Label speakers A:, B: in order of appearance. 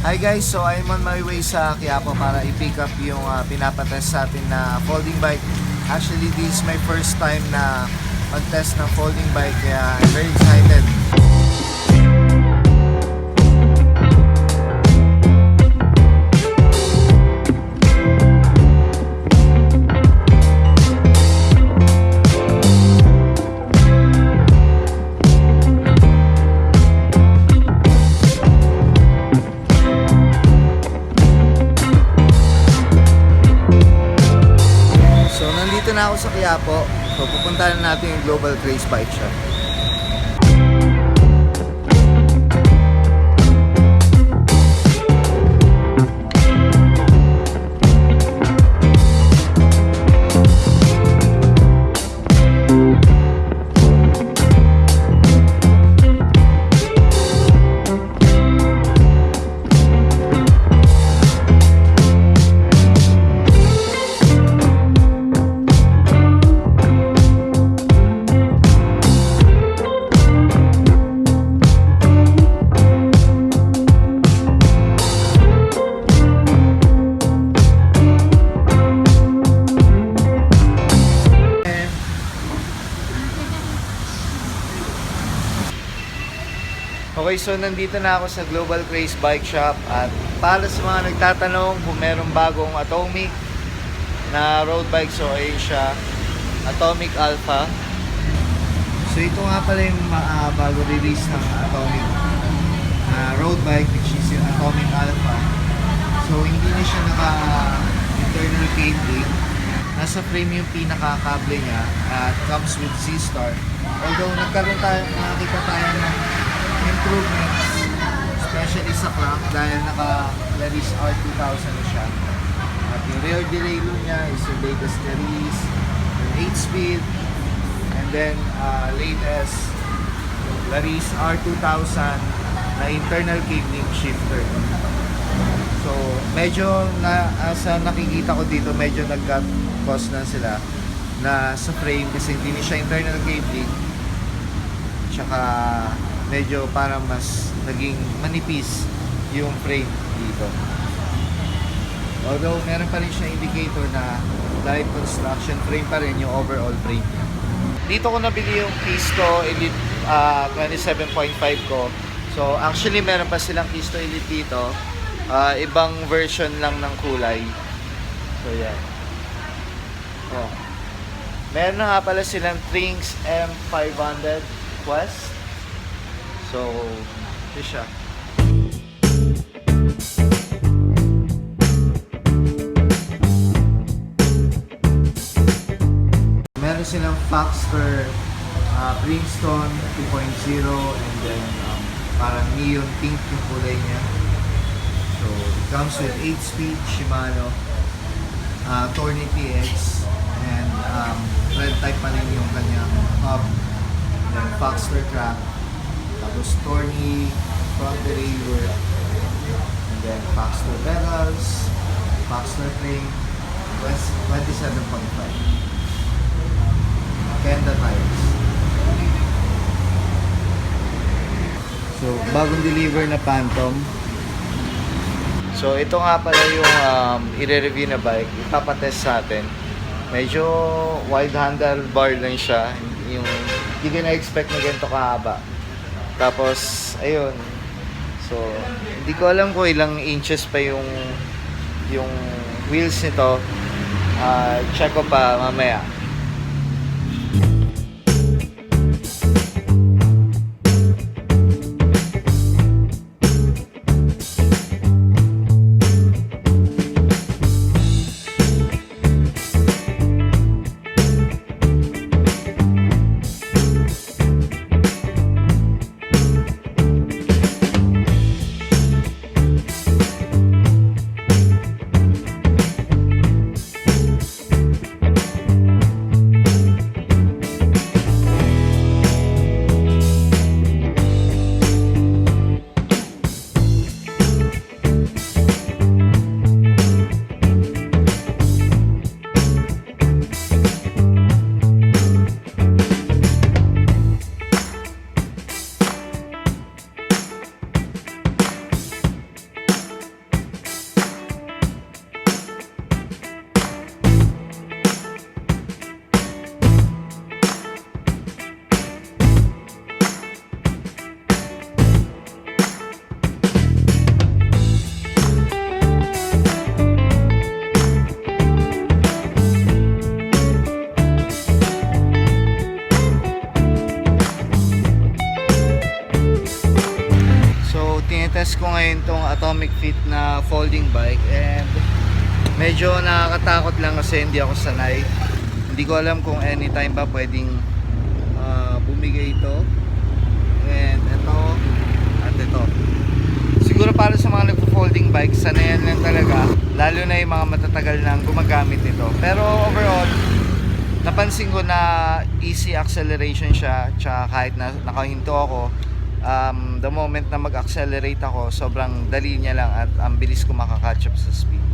A: Hi guys, so I'm on my way sa Quiapo para i-pick up yung pinapatest sa atin na folding bike. Actually, this is my first time na mag-test ng folding bike kaya I'm very excited. Nandito na ako sa Quiapo, so pupuntahan natin yung Global Caze Bike Shop. Okay, so nandito na ako sa Global Caze Bike Shop at para sa mga nagtatanong kung merong bagong Atomic na road bike, so ayun siya, Atomic Alpha. So ito nga pala yung bago release ng Atomic road bike, which is yung Atomic Alpha. So hindi na siya naka-internal cabling. Nasa frame yung pinaka-cable niya at comes with C-Star. Although nakita tayo ng improvements, especially sa crank dahil naka-Laris R2000 na siya. At yung rear derailleur niya is yung latest release, yung 8-speed, and then latest Laris R2000 na internal cabling shifter. So medyo sa nakikita ko dito, medyo nag-cut cost na sila na sa frame kasi hindi siya internal cabling, tsaka medyo parang mas naging manipis yung frame dito. Although meron pa rin siya indicator na light construction frame pa rin yung overall frame. Dito ko nabili yung Kisto Elite 27.5 ko. So actually meron pa silang Kisto Elite dito. Ibang version lang ng kulay. So yan. Oh. Meron na nga pala silang Trinx M500 Quest. So, ito siya. Meron silang Foxter Princeton 2.0 and then parang neon pink yung kulay niya. So, it comes with 8-speed Shimano Tourney PX and red type pa rin yung kanyang hub. Then Foxter crank. Tapos Tourney front derailleur, and then Foxter pedals, Foxter frame, 27.5, Kenda tires. So bagong deliver na Phantom. So ito nga pala yung i-review na bike, ipapa-test sa atin. Medyo wide handlebar lang siya, yung hindi ko na-expect na ganito kahaba. Tapos, ayun. So, hindi ko alam kung ilang inches pa yung wheels nito. Check ko pa mamaya. ngayon tong atomic fit na folding bike, and medyo nakakatakot lang kasi hindi ako sanay. Hindi ko alam kung anytime ba pwedeng bumigay ito. And ito at ito. Siguro para sa mga nagpo-folding bike, sanayan lang talaga, lalo na yung mga matatagal nang gumagamit nito. Pero overall, napansin ko na easy acceleration siya, tsaka kahit na nakahinto ako, the moment na mag-accelerate ako, sobrang dali niya lang at ang bilis ko makakatch up sa speed.